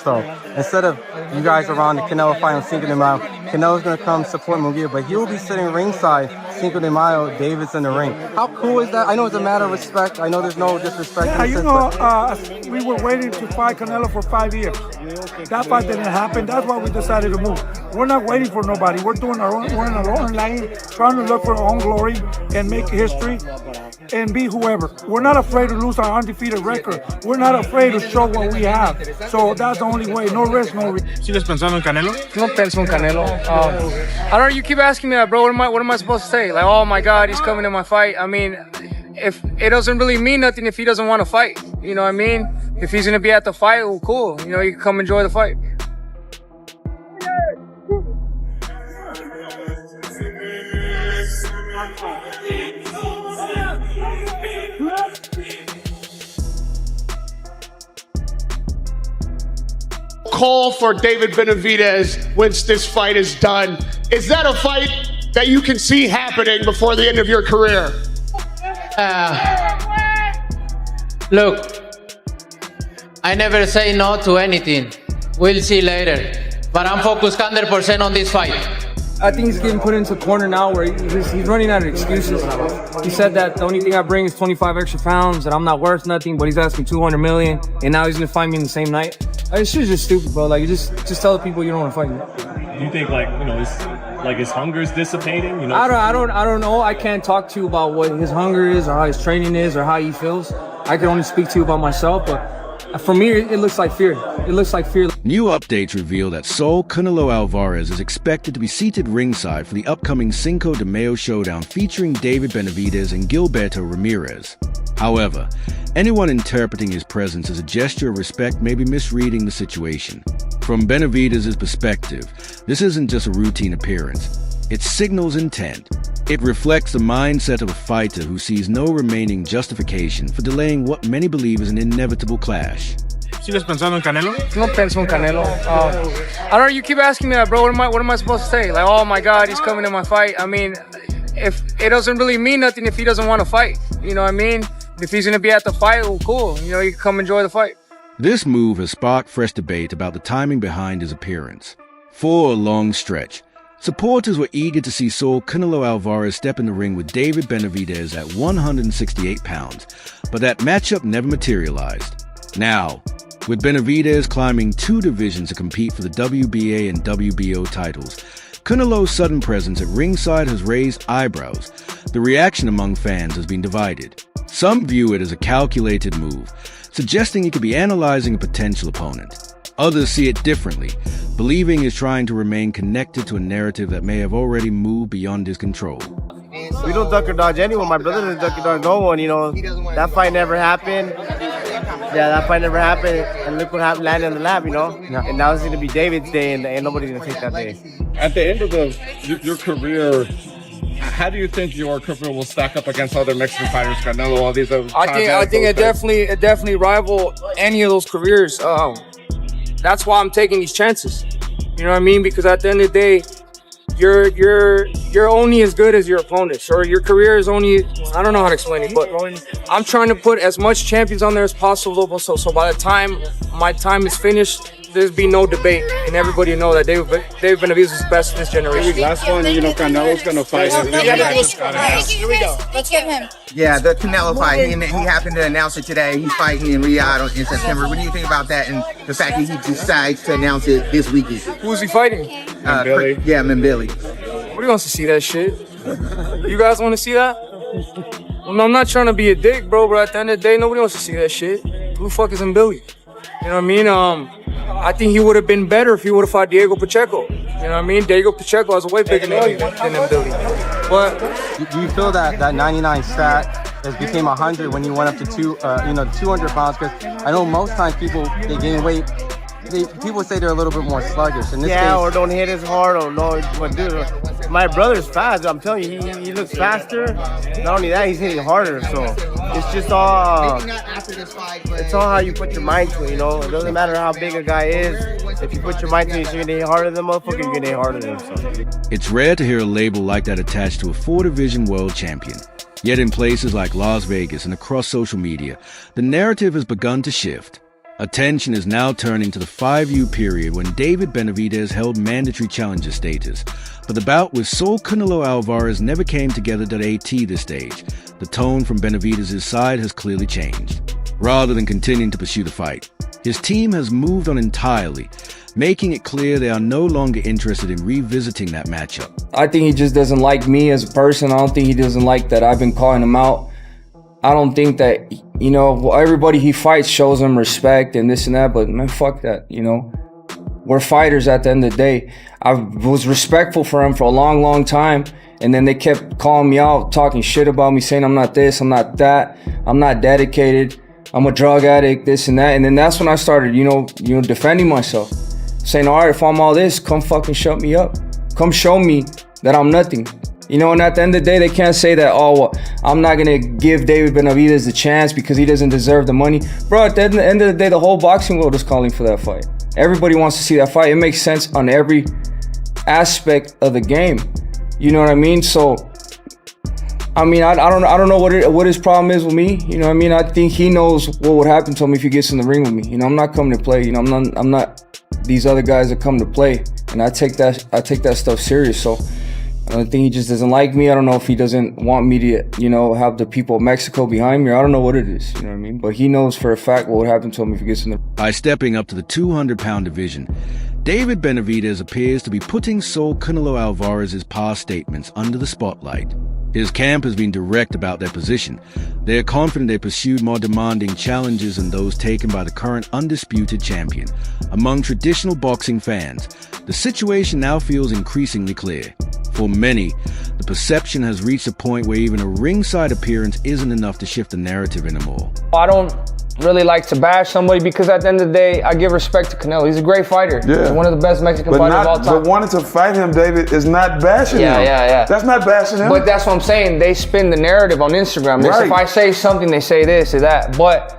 next though. Instead of you guys around the Canelo fight on Cinco de Mayo, Canelo's gonna come support Munguia, but he'll be sitting ringside Cinco de Mayo, David's in the ring. How cool is that? I know it's a matter of respect. I know there's no disrespect. Yeah, you know, we were waiting to fight Canelo for 5 years. That fight didn't happen. That's why we decided to move. We're not waiting for nobody. We're doing our own. We're in our own lane, trying to look for our own glory and make history and be whoever. We're not afraid to lose our undefeated record. We're not afraid to show what we have. So that's the only way. No risk, no risk. ¿Sigues pensando en Canelo? No pienso en Canelo. I don't know. You keep asking me that, bro. What am I supposed to say? Like, oh my God, he's coming to my fight. I mean, if it doesn't really mean nothing if he doesn't want to fight. You know what I mean? If he's gonna be at the fight, well, cool. You know, you can come enjoy the fight. Call for David Benavidez once this fight is done. Is that a fight that you can see happening before the end of your career? Look, I never say no to anything. We'll see later. But I'm focused 100% on this fight. I think he's getting put into a corner now where he's running out of excuses. He said that the only thing I bring is 25 extra pounds, that I'm not worth nothing, but he's asking 200 million, and now he's gonna fight me in the same night. This shit's just stupid, bro. Like, you just tell the people you don't want to fight me. Do you think, like, you know, his hunger is dissipating? You know, I don't know. I can't talk to you about what his hunger is or how his training is or how he feels. I can only speak to you about myself, but for me, it looks like fear. It looks like fear. New updates reveal that Saul Canelo Alvarez is expected to be seated ringside for the upcoming Cinco de Mayo showdown featuring David Benavidez and Gilberto Ramirez. However, anyone interpreting his presence as a gesture of respect may be misreading the situation. From Benavidez's perspective, this isn't just a routine appearance. It signals intent. It reflects the mindset of a fighter who sees no remaining justification for delaying what many believe is an inevitable clash. ¿Sigues pensando en Canelo? No pienso en Canelo. I don't know. You keep asking me that, bro. What am I supposed to say? Like, oh my God, he's coming to my fight. I mean, if it doesn't really mean nothing if he doesn't want to fight. You know what I mean? If he's gonna be at the fight, well, cool. You know, you can come enjoy the fight. This move has sparked fresh debate about the timing behind his appearance. For a long stretch, supporters were eager to see Saul Canelo Alvarez step in the ring with David Benavidez at 168 pounds, but that matchup never materialized. Now, with Benavidez climbing 2 divisions to compete for the WBA and WBO titles, Canelo's sudden presence at ringside has raised eyebrows. The reaction among fans has been divided. Some view it as a calculated move, suggesting he could be analyzing a potential opponent. Others see it differently, believing he's trying to remain connected to a narrative that may have already moved beyond his control. We don't duck or dodge anyone. My brother doesn't duck or dodge no one, you know. That fight never happened. Yeah, that fight never happened. And look what happened, landed in the lap, you know. Yeah. And now it's going to be David's day, and ain't nobody's going to take that day. At the end of your career, how do you think your career will stack up against other Mexican fighters, Canelo, all these other? I think it definitely rival any of those careers. That's why I'm taking these chances. You know what I mean? Because at the end of the day, you're only as good as your opponent, or your career is only, I don't know how to explain it, but I'm trying to put as much champions on there as possible, so by the time my time is finished, there's be no debate, and everybody know that David Benavidez is best in this generation. Last one, you know, Canelo's gonna fight. Here we go. Let's get him. Yeah, the Canelo fight. He happened to announce it today. He's fighting in Riyadh in September. What do you think about that, and the fact that he decides to announce it this weekend? Who's he fighting? Yeah, Mbili. Nobody wants to see that shit. You guys want to see that? Well, I'm not trying to be a dick, bro, but at the end of the day, nobody wants to see that shit. Who the fuck is Mbili? You know what I mean? I think he would have been better if he would have fought Diego Pacheco. You know what I mean? Diego Pacheco has a way bigger name than Mbili. But do you feel that 99 stat has became 100 when you went up to 200 pounds? Because I know most times people, they gain weight. People say they're a little bit more sluggish. In this case, or don't hit as hard, or no. But dude, my brother's fast. I'm telling you, he looks faster. Not only that, he's hitting harder. So it's just all. It's all how you put your mind to it. You know, it doesn't matter how big a guy is. If you put your mind to it, you're gonna hit harder than the motherfucker. You're gonna hit harder than him. So. It's rare to hear a label like that attached to a 4-division world champion. Yet in places like Las Vegas and across social media, the narrative has begun to shift. Attention is now turning to the 5U period when David Benavidez held mandatory challenger status. But the bout with Saul Canelo Alvarez never came together at AT this stage. The tone from Benavidez' side has clearly changed. Rather than continuing to pursue the fight, his team has moved on entirely, making it clear they are no longer interested in revisiting that matchup. I think he just doesn't like me as a person. I don't think he doesn't like that I've been calling him out. I don't think that, everybody he fights shows him respect and this and that, but man, fuck that, We're fighters at the end of the day. I was respectful for him for a long, long time, and then they kept calling me out, talking shit about me, saying I'm not this, I'm not that, I'm not dedicated, I'm a drug addict, this and that. And then that's when I started, defending myself, saying, all right, if I'm all this, come fucking shut me up. Come show me that I'm nothing. And at the end of the day, they can't say that, I'm not going to give David Benavidez the chance because he doesn't deserve the money. Bro, at the end of the day, the whole boxing world is calling for that fight. Everybody wants to see that fight. It makes sense on every aspect of the game. You know what I mean? So, I don't know what his problem is with me. I think he knows what would happen to him if he gets in the ring with me. I'm not coming to play. I'm not these other guys that come to play. And I take that stuff serious. So, I think he just doesn't like me. I don't know if he doesn't want me to, have the people of Mexico behind me. I don't know what it is, But he knows for a fact what would happen to him if he gets in the... By stepping up to the 200-pound division, David Benavidez appears to be putting Saul Canelo Alvarez's past statements under the spotlight. His camp has been direct about their position. They are confident they pursued more demanding challenges than those taken by the current undisputed champion. Among traditional boxing fans, the situation now feels increasingly clear. For many, the perception has reached a point where even a ringside appearance isn't enough to shift the narrative anymore. I don't really like to bash somebody because at the end of the day, I give respect to Canelo. He's a great fighter. Yeah. He's one of the best Mexican fighters of all time. But wanting to fight him, David, is not bashing him. Yeah. That's not bashing him. But that's what I'm saying. They spin the narrative on Instagram. Right. If I say something, they say this or that. But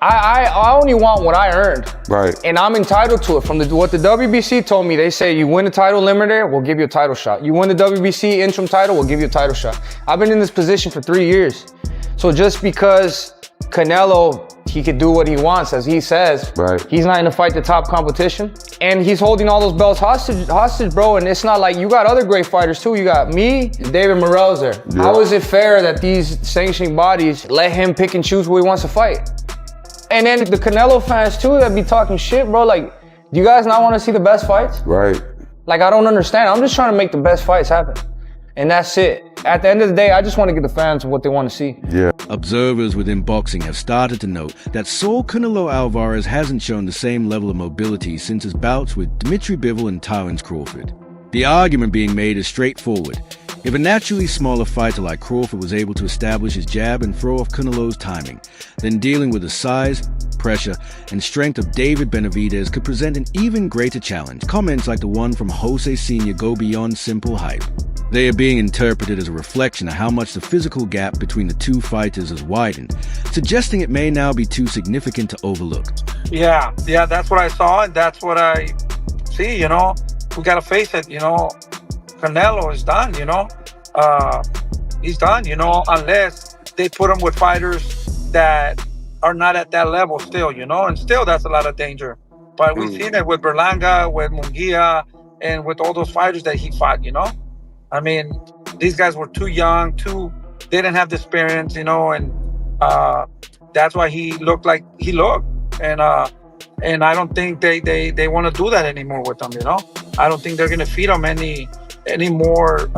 I only want what I earned. Right. And I'm entitled to it. From what the WBC told me, they say you win the title limiter, we'll give you a title shot. You win the WBC interim title, we'll give you a title shot. I've been in this position for 3 years. So just because Canelo, he could do what he wants, as he says, right. He's not going to fight the top competition. And he's holding all those belts hostage, bro. And it's not like you got other great fighters too. You got me, David Morrell's there. Yeah. How is it fair that these sanctioning bodies let him pick and choose who he wants to fight? And then the Canelo fans too that be talking shit, bro. Like, do you guys not want to see the best fights? Right. Like, I don't understand. I'm just trying to make the best fights happen. And that's it. At the end of the day, I just want to give the fans what they want to see. Yeah. Observers within boxing have started to note that Saul Canelo Alvarez hasn't shown the same level of mobility since his bouts with Dimitri Bivol and Tyrone Crawford. The argument being made is straightforward. If a naturally smaller fighter like Crawford was able to establish his jab and throw off Canelo's timing, then dealing with the size, pressure, and strength of David Benavidez could present an even greater challenge. Comments like the one from Jose Sr. go beyond simple hype. They are being interpreted as a reflection of how much the physical gap between the two fighters has widened, suggesting it may now be too significant to overlook. Yeah, that's what I saw, and that's what I see, We gotta face it, Canelo is done, he's done, unless they put him with fighters that are not at that level still, and still that's a lot of danger. But we've seen it with Berlanga, with Munguia, and with all those fighters that he fought, I mean, these guys were too young, they didn't have the experience, and that's why he looked like he looked. And I don't think they want to do that anymore with him, I don't think they're going to feed him any more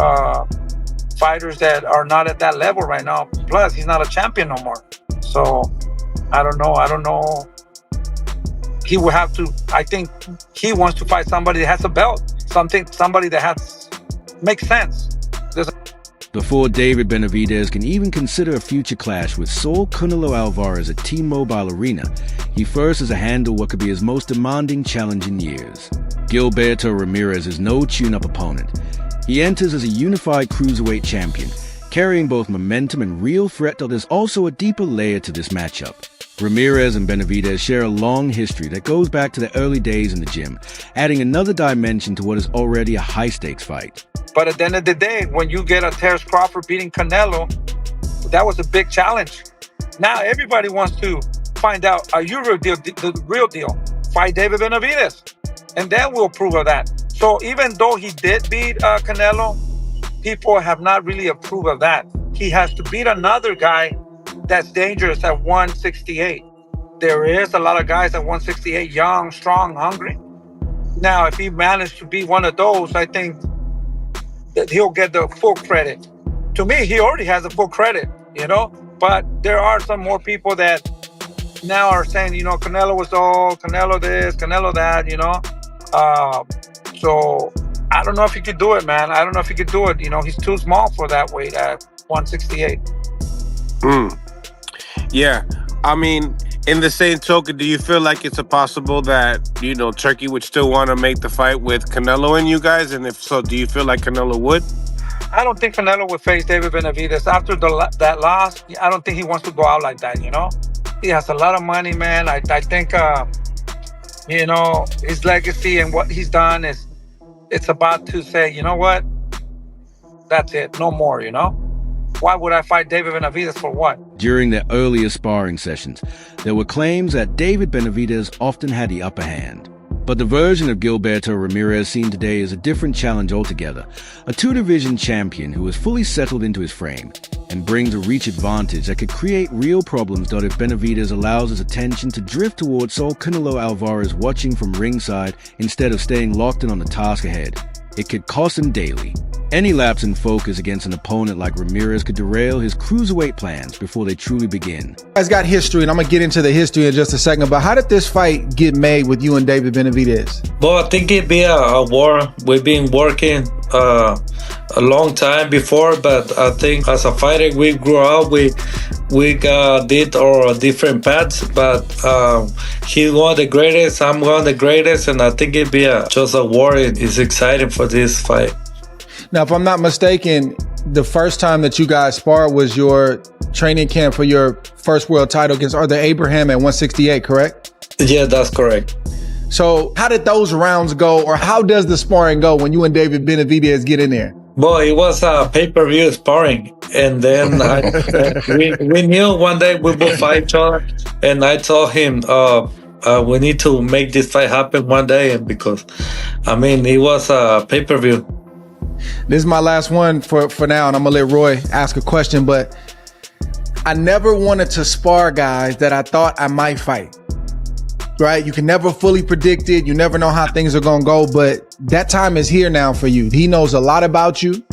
fighters that are not at that level right now. Plus, he's not a champion no more. So, I don't know. He will have to, I think he wants to fight somebody that has a belt. Somebody that makes sense. Before David Benavidez can even consider a future clash with Saul Canelo Alvarez at T-Mobile Arena, he first has to handle what could be his most demanding challenge in years. Gilberto Ramirez is no tune-up opponent. He enters as a unified cruiserweight champion, carrying both momentum and real threat, though there's also a deeper layer to this matchup. Ramirez and Benavidez share a long history that goes back to the early days in the gym, adding another dimension to what is already a high-stakes fight. But at the end of the day, when you get a Terrence Crawford beating Canelo, that was a big challenge. Now everybody wants to find out, are you the real deal? Fight David Benavidez. And then we'll prove of that. So even though he did beat Canelo, people have not really approved of that. He has to beat another guy that's dangerous at 168. There is a lot of guys at 168, young, strong, hungry. Now, if he managed to be one of those, I think that he'll get the full credit. To me, he already has the full credit, you know? But there are some more people that now are saying, you know, Canelo was old, Canelo this, Canelo that, you know? So I don't know if he could do it, man. I don't know if he could do it. You know, he's too small for that weight at 168. Yeah. I mean, in the same token, do you feel like it's possible that, you know, Turkey would still want to make the fight with Canelo and you guys? And if so, do you feel like Canelo would? I don't think Canelo would face David Benavidez. After that loss, I don't think he wants to go out like that, you know? He has a lot of money, man. I think, you know, his legacy and what he's done is, it's about to say, you know what? That's it. No more, you know? Why would I fight David Benavidez for what? During their earlier sparring sessions, there were claims that David Benavidez often had the upper hand. But the version of Gilberto Ramirez seen today is a different challenge altogether. A two-division champion who is fully settled into his frame and brings a reach advantage that could create real problems if Benavidez allows his attention to drift towards Saul Canelo Alvarez watching from ringside instead of staying locked in on the task ahead. It could cost him daily. Any lapse in focus against an opponent like Ramirez could derail his cruiserweight plans before they truly begin. You guys got history, and I'm going to get into the history in just a second, but how did this fight get made with you and David Benavidez? Well, I think it'd be a war. We've been working a long time before, but I think as a fighter, we grew up, we did our different paths, but he's one of the greatest, I'm one of the greatest, and I think it'd be just a war. It's exciting for this fight. Now, if I'm not mistaken, the first time that you guys sparred was your training camp for your first world title against Arthur Abraham at 168, correct? Yeah, that's correct. So how did those rounds go, or how does the sparring go when you and David Benavidez get in there? Well, it was a pay-per-view sparring, and then we knew one day we would fight each other, and I told him, we need to make this fight happen one day, and because, I mean, it was a pay-per-view. This is my last one for now, and I'm gonna let Roy ask a question, but I never wanted to spar guys that I thought I might fight, right? You can never fully predict it. You never know how things are gonna go, but that time is here now for you. He knows a lot about you.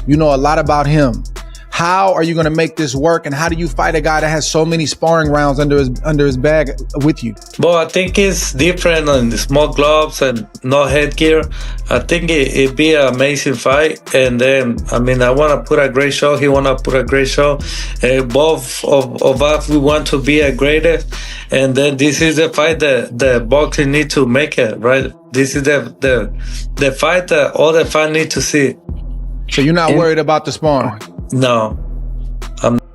You know a lot about him. How are you going to make this work, and how do you fight a guy that has so many sparring rounds under his bag with you? Well, I think it's different on the small gloves and no headgear. I think it'd be an amazing fight. And then, I mean, I want to put a great show. He want to put a great show. Both of us, we want to be a greatest. And then this is the fight that the boxing need to make it, right? This is the fight that all the fans need to see. So you're not worried about the sparring? No.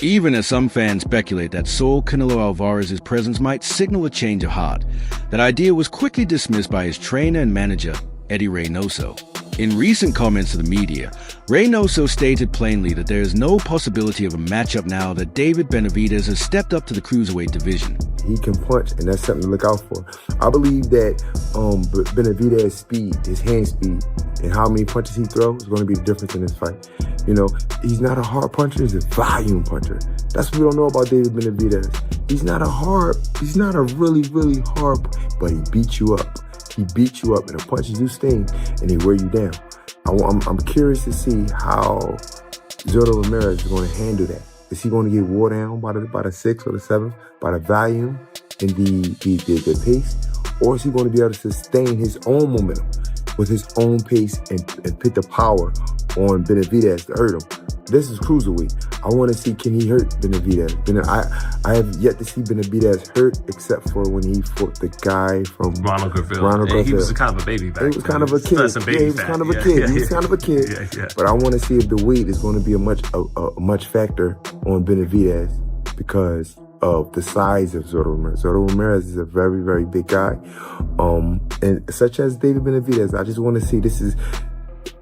Even as some fans speculate that Saul Canelo Alvarez's presence might signal a change of heart, that idea was quickly dismissed by his trainer and manager, Eddie Reynoso. In recent comments to the media, Reynoso stated plainly that there is no possibility of a matchup now that David Benavidez has stepped up to the cruiserweight division. He can punch, and that's something to look out for. I believe that Benavidez's speed, his hand speed, and how many punches he throws is going to be the difference in this fight. You know, he's not a hard puncher, he's a volume puncher. That's what we don't know about David Benavidez. He's not a really, really hard, but he beats you up. He beats you up, and the punches do sting, and they wear you down. I'm curious to see how Zurdo Ramirez is going to handle that. Is he going to get wore down by the 6th or the 7th, by the volume and the pace? Or is he going to be able to sustain his own momentum with his own pace and put the power on Benavidez to hurt him? This is cruiserweight. I want to see, can he hurt Benavidez? I have yet to see Benavidez hurt, except for when he fought the guy from Ronald Garfield. He was kind of a baby back then. He was kind of a kid. He was kind of a kid. He was kind of a kid. But I want to see if the weight is going to be a much factor on Benavidez because of the size of Zurdo Ramirez. Zurdo Ramirez is a very, very big guy. And such as David Benavidez, I just want to see, this is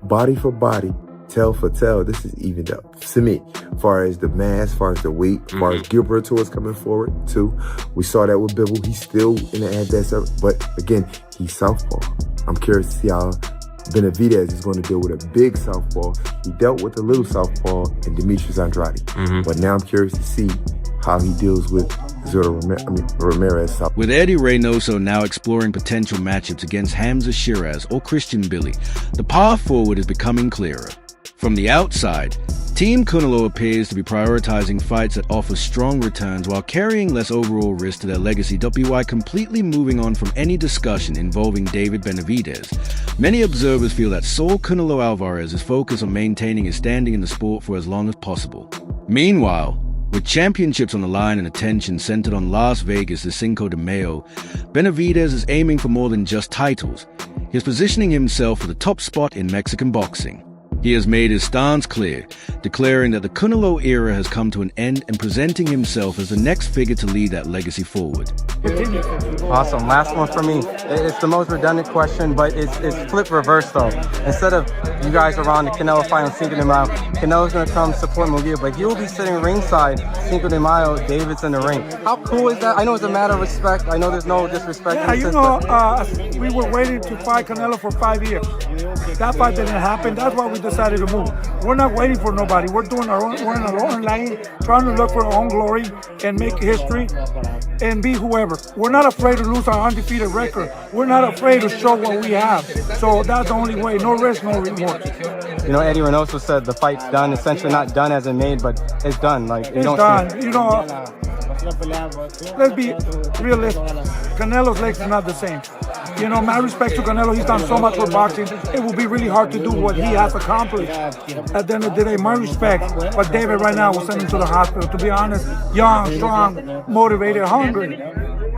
body for body. tell for tell, this is evened up to me. As far as the mass, as far as the weight, as far as Gilberto is coming forward too. We saw that with Bivol. He's still in the ad that, but again, he's southpaw. I'm curious to see how Benavidez is going to deal with a big southpaw. He dealt with a little southpaw in Demetrius Andrade. But now I'm curious to see how he deals with Zurdo Ramirez. With Eddie Reynoso now exploring potential matchups against Hamza Shiraz or Christian Billy, the path forward is becoming clearer. From the outside, Team Canelo appears to be prioritizing fights that offer strong returns while carrying less overall risk to their legacy. WY completely moving on from any discussion involving David Benavidez. Many observers feel that Saul Canelo Alvarez is focused on maintaining his standing in the sport for as long as possible. Meanwhile, with championships on the line and attention centered on Las Vegas' Cinco de Mayo, Benavidez is aiming for more than just titles. He is positioning himself for the top spot in Mexican boxing. He has made his stance clear, declaring that the Canelo era has come to an end and presenting himself as the next figure to lead that legacy forward. Awesome. Last one for me. It's the most redundant question, but it's flip reverse though. Instead of you guys around the Canelo fight on Cinco de Mayo, Canelo's going to come support Munguia, but he'll be sitting ringside Cinco de Mayo, David's in the ring. How cool is that? I know it's a matter of respect. I know there's no disrespect. Yeah, you know, we were waiting to fight Canelo for 5 years. That fight didn't happen. That's why we decided to move. We're not waiting for nobody. We're doing our own. We're in our own lane, trying to look for our own glory and make history and be whoever. We're not afraid to lose our undefeated record. We're not afraid to show what we have. So that's the only way. No risk, no reward. You know, Eddie Reynoso said the fight's done. Essentially not done as in made, but it's done. Like it's done. You know, let's be realistic. Canelo's legs are not the same. You know, my respect to Canelo, he's done so much for boxing. It will be really hard to do what he has accomplished. At the end of the day, my respect. But David right now will send him to the hospital. To be honest, young, strong, motivated, hungry.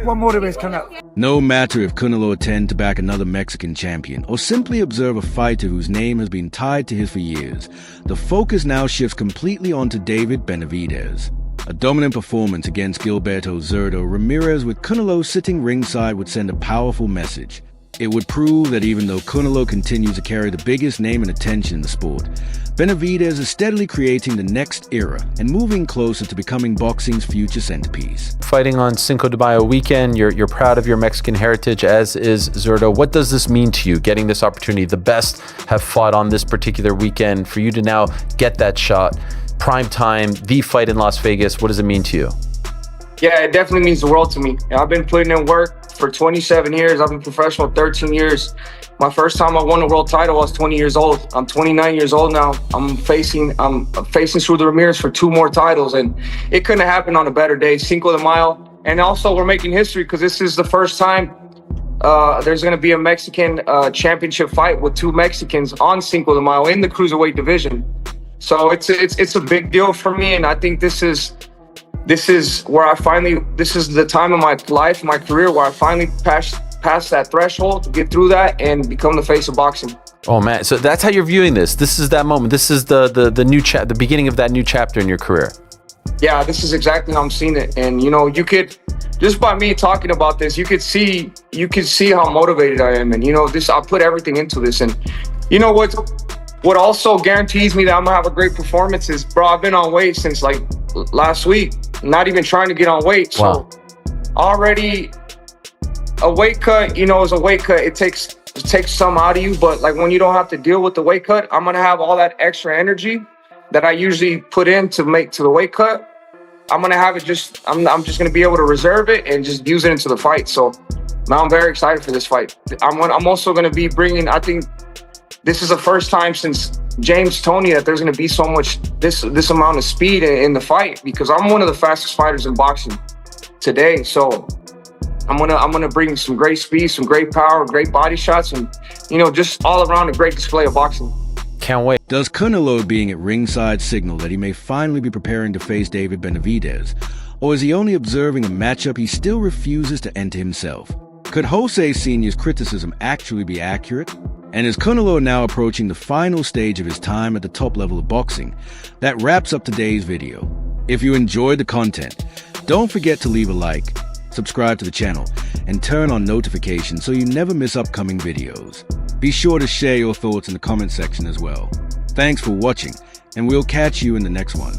What motivates Canelo? No matter if Canelo intends to back another Mexican champion or simply observe a fighter whose name has been tied to his for years, the focus now shifts completely onto David Benavidez. A dominant performance against Gilberto Zurdo Ramirez with Canelo sitting ringside would send a powerful message. It would prove that even though Canelo continues to carry the biggest name and attention in the sport, Benavidez is steadily creating the next era and moving closer to becoming boxing's future centerpiece. Fighting on Cinco de Mayo weekend, you're proud of your Mexican heritage, as is Zurdo. What does this mean to you, getting this opportunity? The best have fought on this particular weekend. For you to now get that shot, prime time, the fight in Las Vegas, what does it mean to you? Yeah, it definitely means the world to me. I've been putting in work for 27 years. I've been professional 13 years. My first time I won a world title, I was 20 years old. I'm 29 years old now. I'm facing Zurdo Ramirez for 2 more titles, and it couldn't have happened on a better day. Cinco de Mayo, and also we're making history because this is the first time there's going to be a Mexican championship fight with 2 Mexicans on Cinco de Mayo in the cruiserweight division. So it's a big deal for me, and I think this is where this is the time of my life, my career, where I finally pass that threshold to get through that and become the face of boxing. Oh man, so that's how you're viewing this. This is that moment. This is the the beginning of that new chapter in your career. Yeah, this is exactly how I'm seeing it. And you know, you could, just by me talking about this, you could see how motivated I am. And you know, I put everything into this. And you know what also guarantees me that I'm gonna have a great performance is, bro, I've been on weight since like last week, not even trying to get on weight. So already a weight cut, you know, is a weight cut. It takes some out of you, but like when you don't have to deal with the weight cut, I'm gonna have all that extra energy that I usually put in to make to the weight cut. I'm gonna have it I'm just gonna be able to reserve it and just use it into the fight. So now I'm very excited for this fight. I'm also gonna be bringing, I think this is the first time since James Toney that there's going to be so much this amount of speed in the fight, because I'm one of the fastest fighters in boxing today. So I'm gonna bring some great speed, some great power, great body shots, and you know, just all around a great display of boxing. Can't wait. Does Canelo being at ringside signal that he may finally be preparing to face David Benavidez, or is he only observing a matchup he still refuses to enter himself? Could Jose Sr.'s criticism actually be accurate? And is Canelo now approaching the final stage of his time at the top level of boxing? That wraps up today's video. If you enjoyed the content, don't forget to leave a like, subscribe to the channel, and turn on notifications so you never miss upcoming videos. Be sure to share your thoughts in the comment section as well. Thanks for watching, and we'll catch you in the next one.